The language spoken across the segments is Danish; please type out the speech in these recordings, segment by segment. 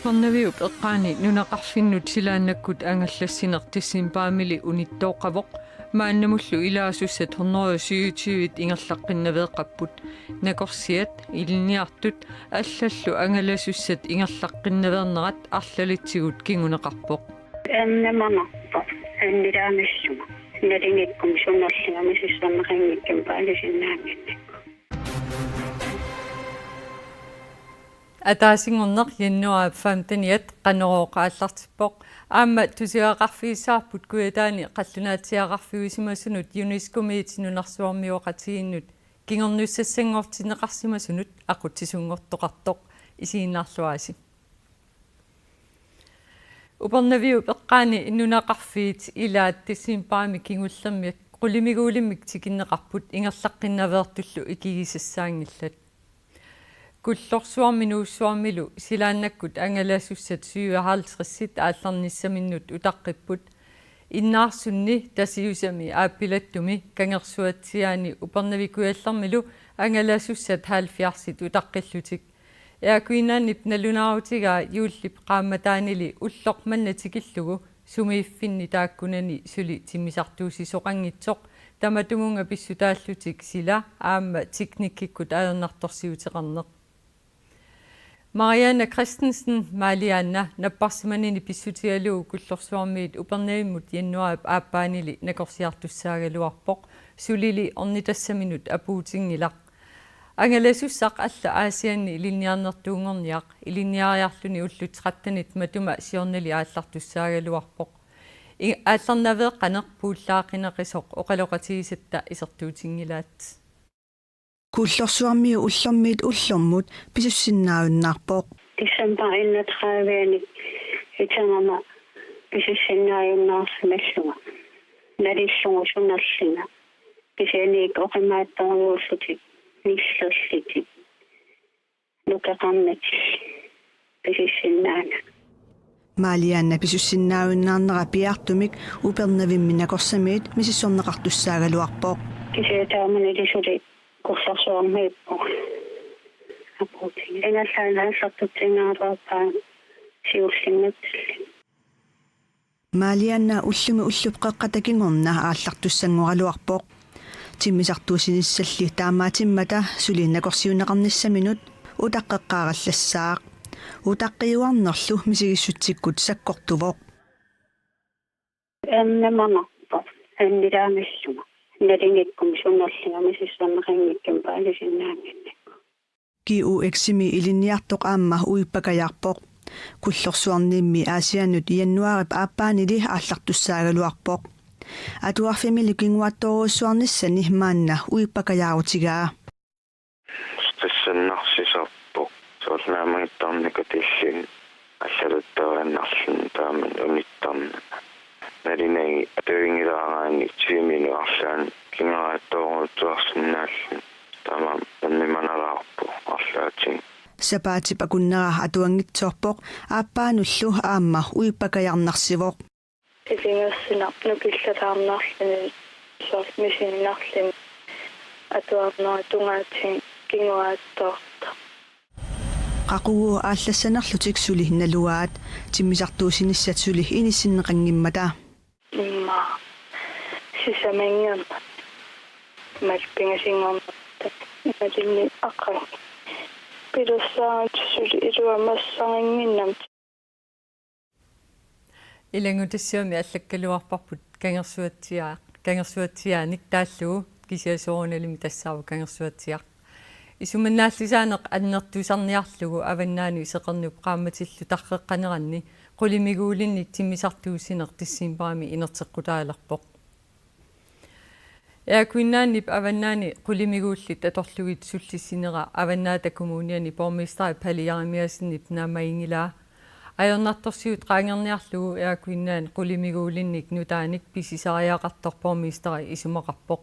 Uparnaviup eqqaani nunaqarfinnut silaannakkut angallassinertissin paamili unittooqavoq maannamullu ilaasusat hornoriusuyutiivit ingerlaqqinnaveeqapput nakorsiat ilniartut allallu angalasussat ingerlaqqinnavernerat arlalitigut kinguneqarpoq annamangorpa annilaamassuga nalingikkum sunnerligami sisserneqanngikkim paalisinnaanginnak атаасингорнер яннуа фамтаниат канерооqaallartippoq аама тусиақарфиисаарпут куятаани қаллунаатиақарфиусимасунут юнискумиитинунарсуармиоқатигиннут кингорнуссассангортинеқарсимасунут ақутсисунгортоқартоқ исииннаарлуаси упернавиу пеққаани иннунақарфиит илаат тиссимпаами кингуллермиак қулимигуулиммик тикиннеқарпут ингерлаққиннавеертуллу икигисассаангиллат куллорсуарминууссуармилу силааннаккут ангалаасуссат 57 аалларниссаминнут утаққиппут иннаарсунни тасиусами ааппилаттуми кангерсуатсиаани упернавикуяллармилу ангалаасуссат 70 утаққиллутик яакуинааннип налунаарутигаа юуллип qaamataanili уллорманнатикиллугу сумииффинни тааккунани сули тиммисартуусисоқангитсоқ таматумунга писсутааллутик сила аама тикниккиккут аернарторсиутеқарнеқ Marianne Christensen Malianna наппарсиманини писсутигалуу куллорсуармиит упернавиммут яннуаап ааппаанили накорсиартуссаагалуарпоқ сулили орнитассаминут апуутингилақ ангаласуссақ алла аасианни илинниарнертуунгорниақ илинниариарлуни уллут 13 матума сиорнали ааллартуссаагалуарпоқ аалларнавеэққанеқ пууллаақинеқисоқ оқалоқатигисатта исертуутингилаат куллорсуармиу уллэрмиит уллэрмут писуссиннаавиннаарпоқ дисембариннатраавиани итангама писуссиннааюннаарсималлуга налиллугу сунерлина писаник оқимааттарууллутик ниллерлитик нукеқарнат писуссиннаана Малианна писуссиннаавиннаарнера пиартумик упернавимминакорсамиит мисиссорнеқартуссаагалуарпоқ кисеэтаамани курсарсуармииппо аппутин эналлаалааллартутсингаалуарпаа сиуллингатсилли Малианна уллуми уллупқеққатакингорна ааллартуссангоралуарпоқ тиммисартуусиниссалли таамаатиммата сулииннакорсиунеқарниссаминут утаққеққараллассаақ утаққиуарнерлу мисигиссутсиккут саккортувоқ аннамангорпа аннилаамассуга налингиккум суннерлигами сисserneqanngikkim paalisinnaanginnak QXimi iliniartoq aamma uippakajarpoq kullorsuarniimmi aasianut iannuarip aappaanili aallartussaaгаluarpoq atuarfamili kinguattoruussuarnissani maanna uippakajaarutigaa тассаннарсисарпоq соорнаамагиттарникатиллин аллалуттарианнарлун тааман униттарна налинай атуингилаагаани тииминуарлаан кингааттоорутуарсинааллу тамам анниманалаарпо арлаатин сапаати пакуннера атуангитсоорпоқ ааппаануллу аамма уиппакаярнарсивоқ илингерсинарну киллатаарнарлани соормисиннарлим атуарнера тунгаатин кингуааттоорта qaquu aallassanerlutik suli naluaat timmisartuusinissat suli inissinneqangimmata имма сисаманган малпингасингорнерта малинни аққан пилуссаат сули илуамассарингиннам илангутиссуами аллаккалуарпарпут кангерсуатсиааник тааллугу кисиасоорналими тассаава кангерсуатсиаа исуманнааллисаанеқ аннертусарниарлугу аваннаани сеқернуп qaammatилlu тарреққанеранни qulимигуулинник тиммисартуусинеқ тиссимпаами инертеққутаалерпоқ яакуиннааннип аваннаани qulимигууллит аторлугит суллиссинера аваннаата коммуниани бормистари палиаримиасиннип наамаингилаа аернарторсиут qaangерниарлугу яакуиннаан qulимигуулинник нутааник писисариақарторпормистари исумақарпоқ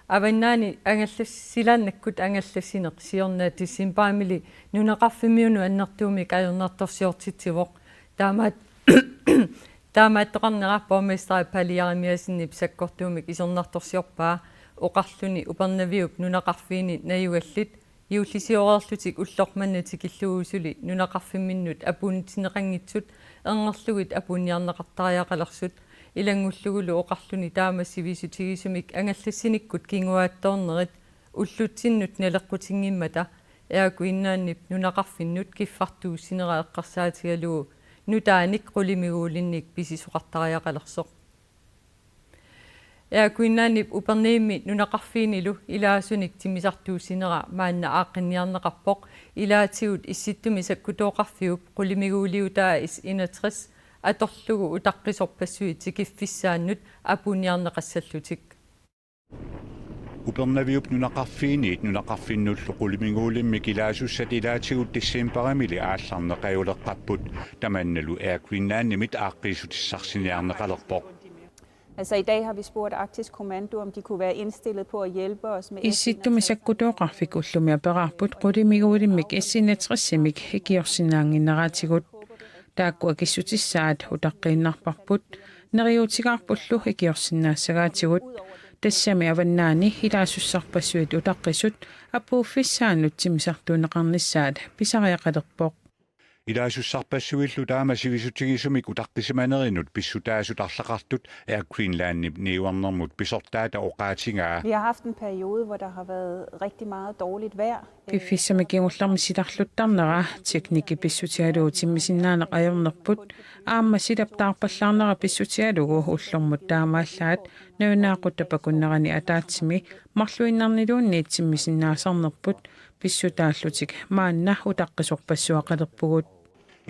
аваннаани ангаллассилааннаккут ангаллассинеқ сиорнаа тиссимпаамили нунеқарфимиуну аннертуумик аернарторсиортитсивоқ таамааттоқарнера бормистари палиаримиасиннип саккортуумик исорнарторсиорпаа оқарлуни упернавиуп нунеқарфиини наюгаллит Iullisiorerlutik ullormannatik illuusuli nunaqarfimminnut apuunitineqanngitsut ernerlugit apuuniarneqartariaqalersut ilangulluгулу oqarluni taamassivisutigисумик ангаллассиниккут кингуаатторнерит уллутсиннут налеққутингиммата яакуиннааннип нунақарфиннут киффартууссинера эққарсаатигалугу нутааник qulимигуулинник писисоқартариақалерсоқ яакуиннааннип уперниимми нунақарфиинилу илаасуник тимисартууссинера маанна ааққинниарнеқарпоқ илаатигут исситтуми саккутооқарфиуп qulимигуулиутаа ис 61 аторлугу утаққисорпассуи тикиффиссааннут апуниарнеқассаллутик упернавиуп нунақарфиинит нунақарфиннуллу qulимигуулимми килаасуссат илаатигут тиссиимпарамили аалларнеқаюлеққаппут таманналу ааквиннааннимит ааққиисутиссарсиниарнеқалерпоқ. Altså i dag har vi spurgt Arktisk Kommando, om de kunne være indstillet på at hjælpe os med... Issittum sakkutoqarfik ullumia perarput qulimigoolimmik issinatrissimik hikiorsinnaanginneraatigut taakku akissutissaat utaqqinarparput neriutigaarpullu hikiorsinnaassagaatigut tassami avannaani hilaasusarpassuit utaqqisut appuuffissaannut timisartuuneqarnissaat pisariaqalerpoq илаасуссарпассуиллу таамасивисутигисумик утаққисиманеринут писсутаасутарлақартут Air Greenland niuarnermut pisortaata oqaatigaa. Vi har haft en periode, hvor der har været rigtig meget dårligt vejr. Pifissamikingullarmi sitarluttarnera teknikki pissutialugu timmisinnaanaq ajornerput aamma silaptaarpallarnera pissutialugu ullormut taamaallaat naunaaquttapakunnerani ataatsimi marluinnarniluunniit timmisinnaasarnerput pissutaallutik maanna utaqqisorpassuaqalerpugut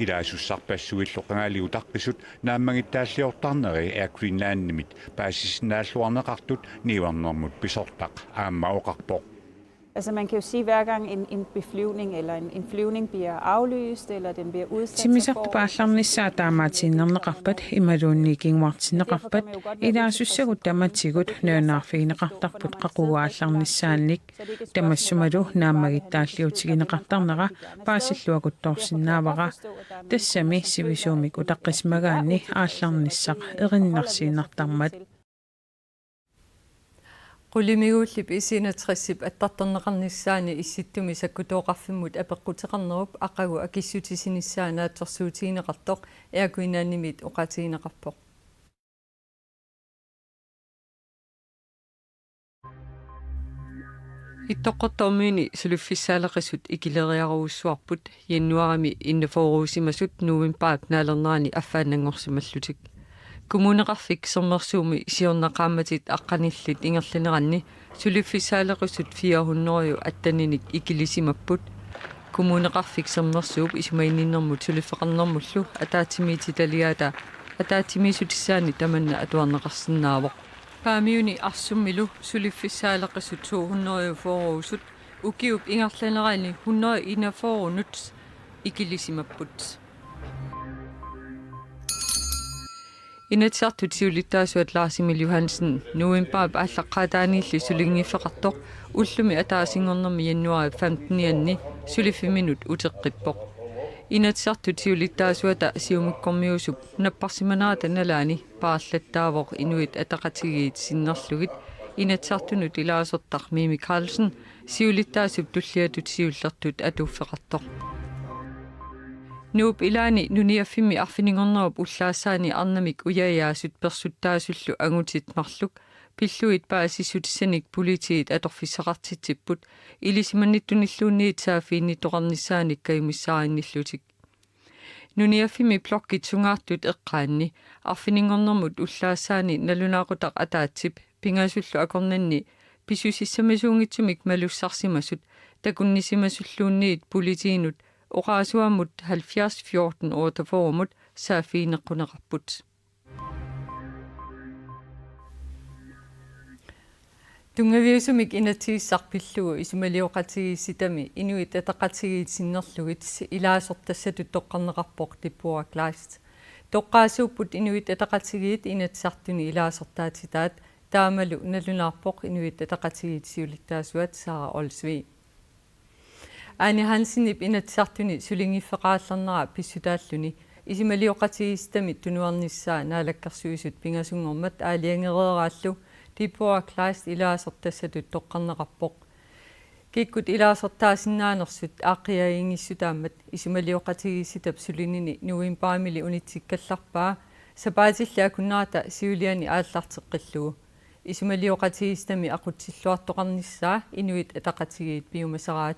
илаасуссарпассуиллоқангаали утаққисут нааммагиттааллиортарнери Air Greenland-nimit paasisinaаллуарнеқартут niuarnermut pisортақ аамма оқарпоқ. Altså man kan jo sige, hver gang en beflyvning eller en flyvning bliver aflyst, eller den bliver udsat... Timisartupaallarnissaa taamaatiinnerneqarpat imaluunniikingwartineqarpat ilaasussagut tamatigut naanaarfiineqartarput qaquaallarnissaannik tamassumalu naammagittaalliutigineqartarnera paasilluakuttorsinnaavara tassami sivisuumik utaqqismagaanni aallarnissaq erinnersiinartarmat qullimiguullip isinatrissip attartorneqarnissaani issittumi sakkutooqarfimmut apeqqutеqarnerup aqagu akissutisinnissaanaatsorsuutigineqartoq eakuinaannimit oqatigineqarpoq ittоққортормиини сулуффиссаалеқисут икилериаруусsuarput яннуарами иннафооруусимасут нуумимпаап наалернерани аффааннангорсималлутик Kommuneqarfik sommersuumi siornaqaammatit aqqanillit ingerlineranni suluffissaalequsut 400 attaninik ikilisimapput Kommuneqarfik sommersuup isumaininnermut suluffeqarnermullu ataatimiititaliaata ataatimiisutissaani tamanna atuarneqarsinnaavoq paamiuni arsummilu suluffissaalequsut 200 foorusut ukiup ingerlinerani 100 inafoorunut ikilisimapput Inatsartut siulittaasuat Lars-Emil Johansen nuimpaap aalleqqaataaniilli sulingiffeqartoq ullumi ataasingornermi jannuari 15 suliffiminut uteqqippoq Inatsartut siulittaasuata siumikkormiusup napparsimanaata nalaani paarlattaavoq inuit ataqatigiit sinnerlugit inatsartunut ilaasortar Mimi Carlsen siulittaasup tulliatut siullertut atuuffeqartoq Nuup ilaani nuniaffimi arfiningornerup ullaassaani arnamik uyayaasut persuttaasullu angutitmarluk pilluit paasissutisanik politiit atorfissaqartitsipput ilisimannittunilluunniit saafiinnitoqarnissaanik kayumissaarinnillutik nuniaffimi blokkit sungaartut eqqaanni arfiningornermut ullaassaani nalunaaqutaq ataatsip pingasullu akornanni pisusissamasuungitsumik malussarsimasut takunnisimasulluunniit politiinut Oqaasuammut 7014 ootafoormut saafiineqquneqarput Tungaviusumik inatiissarpillugu isumaliuqatigiissitami inuit ataqatigiitsinnerlugit ilaasortassatut toqqarneqarpoq tippuaklaast toqqaasuupput inuit ataqatigiit inatsartuni ilaasortaatitaat taamalu nalunaarpoq inuit ataqatigiitsiulittaasuat Sara Olsvig Ani Hansinip inatsartuni sulingiffeqaallarnera pissutaalluni isimaliuqatigiistami tunuarnissaa naalakkarsuisut pingasungormat aaliangereeraallu tippuaklaast ilaasortassatut toqqarneqarpoq kiikkut ilaasortaasinnaanеrsut aaqiaingissutaammat isumaliоqatigisitap sulinini nuimpaamili unitsikkallarpaa sapaatilla akunnaata siuliani aallarteqqillugu isumaliоqatigisitami aqutsilluartoqarnissaa inuit ataqatigiit piumasaraat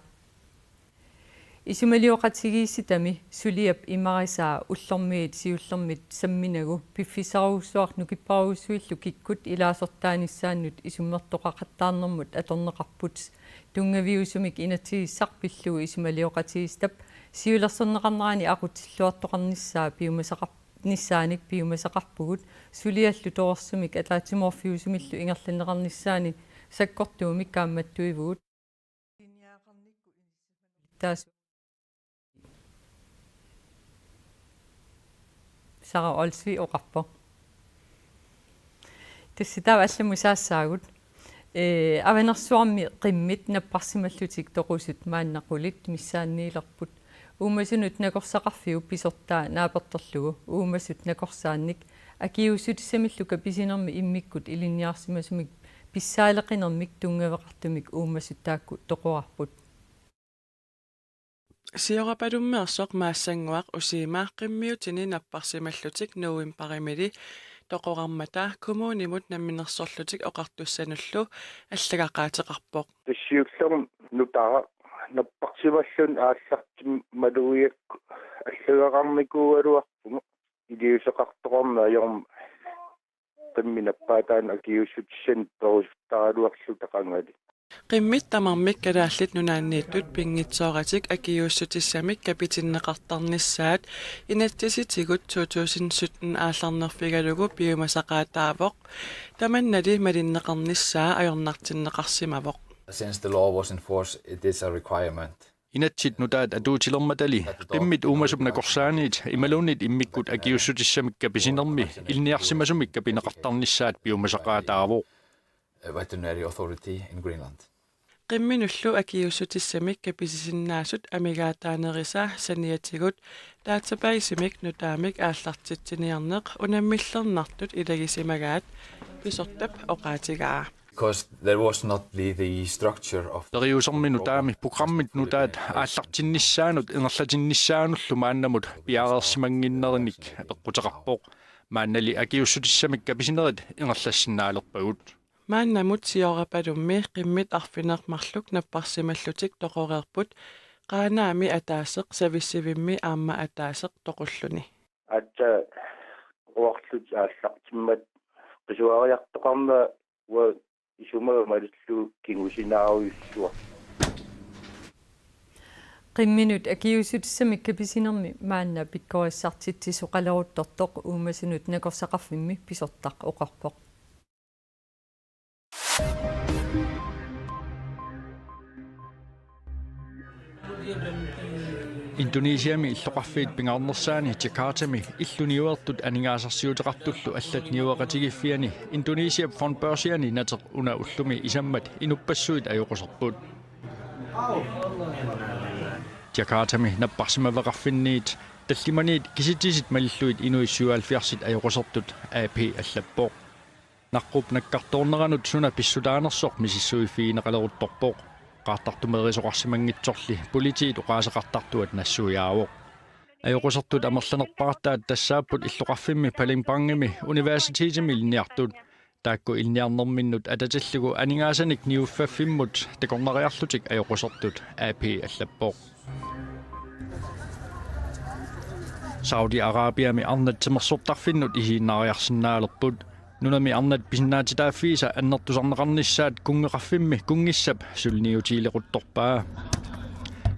isumaliоqatigisitami suliap imarisaa ullormiit siullermit samminagu piffisaruussuar nukipparuussuillu kikkut ilaasortaanissaannut isummertoqaqattaarnermut atorneqarput tungaviusumik inatigissarpillugu isumaliоqatigisitap siulerserneqarnerani aqutsilluartoqarnissaa piumasaqarnissaanik piumasaqarpugut suliallu toorssumik ataatimorfiusumillu ingerlineqarnissaani sakkortuumik kaammattuivugut taas sara olsvi oqarpo tassitaava allamusaassaagut avenersuarmi qimmit napparsimallutik toqusut maannaqulit missaanniilerput uumasunut nakorsaqarfiu pisortaa naapertorlugu uumasut nakorsaannik akiusutisamilluka pisinermi immikkut ilinniarsimasumik pissaaleqinermik tungaveqartumik uumasut taakku toqorarput Siorapalummeersoq maassanguaq usiimaa qimmiutini napparsimallutik nuuimparimili toqoqarmata kumuunimut namminersorlutik oqartussanullu allagaqaatiqarpoq тассиуллерм нутара наппарсималлун ааллартим малуиакку аллагақармикууалуарпугу илиусеқартоқарна аёрм qimminappaataан akiussutissani perusuttaruarlu taqangали qimmit tamarmik kalaallit nunaanniittut pingitsoоратик акиуссутиссамик капитиннеқартарнissaat inatsisitigut 2017 аалларнерфигалугу пиумасақаатаавоқ таманнали малиннеқарнissaa ajornartinneqarsimavoq Since the law was in force, it is a requirement. Inatsit nutaat atuutilermatali qimmit uumasupna korsaaniit imalunit immikkut akiussutissami kapisinermi ilniarsimasumik kapineqartarnissaat piumasaqaataavo Veterinary authority in Greenland. qimminullu akiussutissamik kapisisinnaasut amigaataanerisa saniatigut taatapaisimik nutaamik aallartitsiniarneq unammillernertut ilagisimagaat pisortap oqaatigaa Because there was not the structure of Teriusermi nutaami programmit nutaat aallartinnissaanut ingerlatinnissaanullu maannamut piareersimanginnernik peqqutaqarpoq maannali akiussutissami kapisinerit ingerlassinnaaleqpagut maannamut siorapalummi qimmit arfinermarluk napparsimallutik toqoreerput qaanaami ataaseq savissivimmi aamma ataaseq toqulluni атта уарлут ааллартиммат qisuariartoqarna wa исумаамаллу кингусинааруйуссуа qimminut akiussutissami kapisinermi maanna pikkoissartitsisuqaleruttortoq uumasunut nakorsaqarfimmi pisortaq oqarpoq Indonesiami illoqarfiit pingaarnersaani Jakartami illuniuertut aningaasarsiuteqartullu allat niuaqatigiffiani Indonesia fonbörsiani nateq una ullumi isammat inupassuit ajoqoserput Jakartami napparsimaveqarfinniit tallimaniit kisitisit malilluit inuissualfiarsit ajoqosertut AP allappoq naqqup nakkartoorneranut suna pissutaanersoq misissuifiineqaleruttorpoq qaartartumerisoqarsimangitsorli politiit oqaaseqartartuat nassuiaavoq ajoqosertut amerlanerpaartaat tassaapput illoqarfimmi palimpangimi universitetimi ilniartut taakku ilniarnerminnut atatallugu aningaasanik niuffaffimmut takorneriarlutik ajoqosertut AP allappoq Saudi Arabiami arnattimersortarfinnut ihiinnaariarsinnaalerput Nunami arnat pisinnaatitaafiisa annertusarneqarnissaat kungeqarfimmi kungissap sulniutiilequttorpaa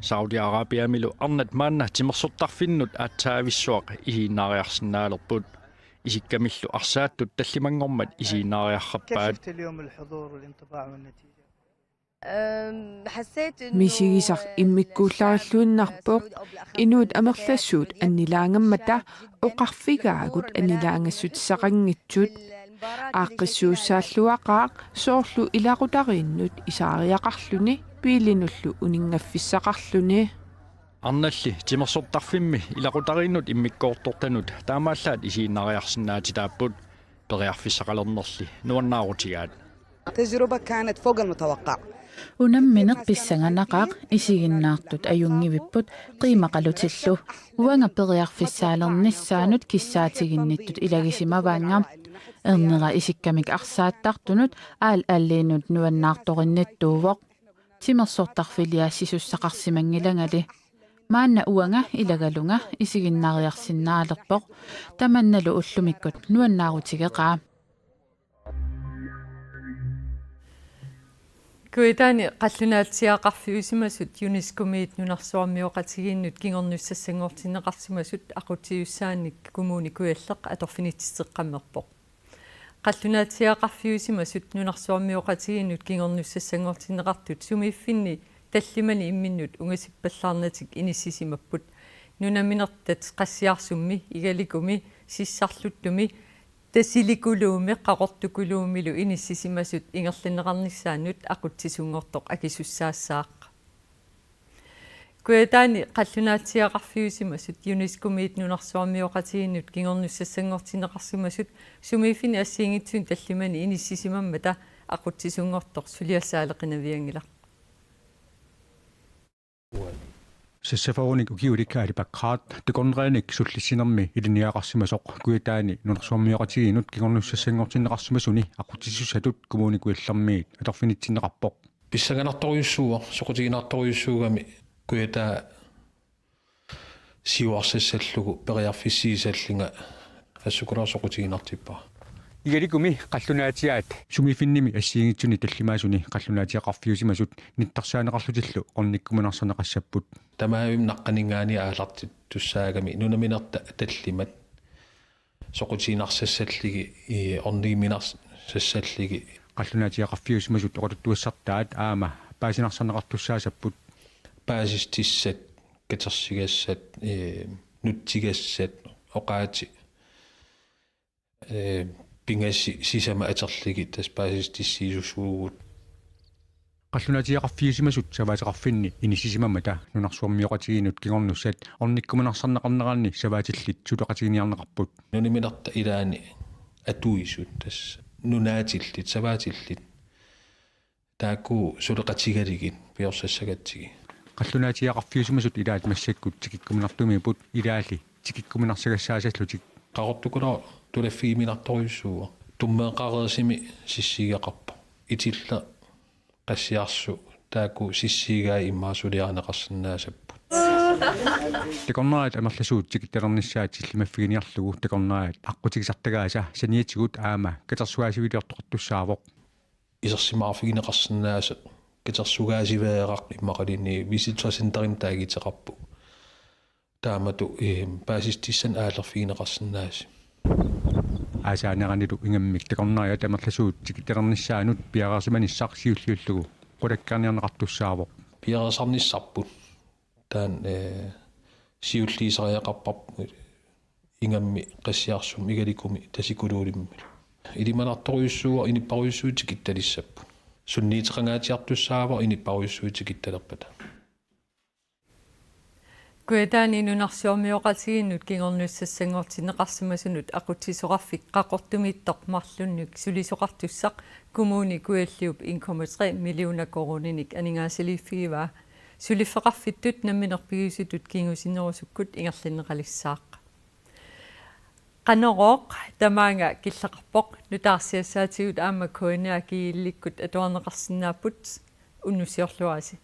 Saudi Arabiamilu arnat maanna timersortarfinnut aatsaavissuaq ihiinnaariarsinnaalerput isikkamillu arsaattut tallimangormat isiinnaariarrappaat мисигисар иммиккууллариллуиннарпоқ инуут амерлассуут аннилаангаммата оқарфигаагут аннилаангассутиссақангитсут ааққиссууссааллуақаақ соорлу илақутарииннут исаариақарлүни пиилинуллу унингаффиссақарлүни арналли тимерсортарфимми илақутарииннут иммиккоортортанут таамааллаат исииннариарсинаатитааппут периарфиссақалернерли нуаннаарутигаат تجربة كانت فوق المتوقع Unammineq pissanganaqaq isiginnaartut ajungiviput qiimaqalutillu uanga periarfissaalernissaanut kissaatigинниттут iлагисимаваанга эрнера исиккамик арсааттартунут ааллиинут нуаннаарторинниттуувоq тимерсортарфилиаассисуссақарсимангилагали маанна уанга илагалунга isiginnaariarsinnaalерпоq таманналу уллумиккут нуаннаарутигеqaa Kuitani qallunaatiaqarfiusimasut UNESCO-miit nunarsuarmiuqatigiinnut kingornussassanngortinneqarsimasut aqutiussaannik kumuuni kualleq atorfinittisseqqammerpoq qallunaatiaqarfiusimasut nunarsuarmiuqatigiinnut kingornussassanngortinneqartut sumiiffinni tallimani imminnut ungasippallaarnatik inissisimapпут nunaminertat qassiarsummi igalikumi sissarluttumi тасиликулууми қақортукулуумилу иниссисимасут ингерлиннеқарнissaannут ақутсисунгортоқ акисуссаассаақ куятаани қаллунаатсиақарфиусимасут юнескомиит нунарсуармиоқатигиннут кингорнуссассангортинеқарсимасут сумиифини ассиингитсуун таллимани иниссисимаммата ақутсисунгортоқ сулиассаалеқинавиангила сассафаруник укиуликкаали паккаат текорнераник суллиссинерми илиниақарсимасоқ куятаани нунерсуармиоқатигинут кингорнуссассангортинеқарсимасуни ақутсиссусатут кумууникуиллэрмиит аторфинитсинеқарпоқ писсаганарторюссууа соқутигинарторюссуугами куятаа сиуарсассаллугу периарфиссиисаллинга ассукулаа соқутигинартиппаа игаликуми қаллунаатиаат сумифинними ассиингитсуни таллимаасуни қаллунаатиақарфиусимасут ниттарсаанеқарлутиллу орниккуманарсанеқассаппут тамаавим наққанингаани аалартит туссаагами нунаминерта таллимат соқутигинарсассаллиги орнигиминарс сассаллиги қаллунаатиақарфиусимасут оқатуттуассартаат аама паасинарсанеқартуссаасаппут паасистиссат катерсигассат нутсигассат оқаати пингасси сисама атерлиги таспаасистиссиисуссуугут қаллунаатиақарфиусимасут саваатеқарфинни инисисимамата нунарсуармиоқатигинут кигорнуссат орниккуманарсарнеқарнеқарни саваатиллит сулеқатигиниарнеқарпут нуниминарта илаани атуисут тас нунаатиллит саваатиллит тааку сулеқатигалигит пиорсассагатсиги қаллунаатиақарфиусимасут илаат массаккут тикиккуминартумипут илаали тикиккуминарсагассаасаллутик qaqortukula tulaffiiminartoriussuuga tummeeqareesimi sissiigaqarpa itilla qassiarsu taaku sissiigaa immaasuliarneqarsinnaasappu текорнаат амерласуут тикитталернissaат силлимаффигиниарлугу текорнаат аққутигисартагааса саниатигут аама катерсуаасивилиортоқартуссаавоқ исерсимаарфигинеқарсинааса катерсугаасивеэрақ иммақалини виситуасинтерим таагитеқарпу таамату паасистиссан аалерфигинеқарсинааси аасаанеранилу ингаммик текорнаая тамерласуут тикитталернissaанут пиараарсиманиссар сиуллиуллугу qulakkaarniarneqartussaaவோq пиарасарниссарпут таан сиуллиисариақарпар ингамми qassiarsum игаликуми тасикулуулимми илиманарторюссууа иниппаруйуссуутик итталиссаппут сунниитеқангаатиартуссаава иниппаруйуссуутик итталерпата куэтаани нунарсуармиоқатигиннут кигорнуссассангортинеқарсимасунут ақутсисоқарфик қақортумииттоқ марлуннук сулисоқартуссақ кумууни куаллиуп 1,3 миллиона коруниник анингаасилиффигиваа сулиффеқарфиттут намминерпигисутут кингусинерусуккут ингерлиннеқалиссаақ qanoroq tamaanga killeqarpoq nutaarsиассаатигут аама коинаа киилликкут атуарнеқарсинааппут уннусиорлуаси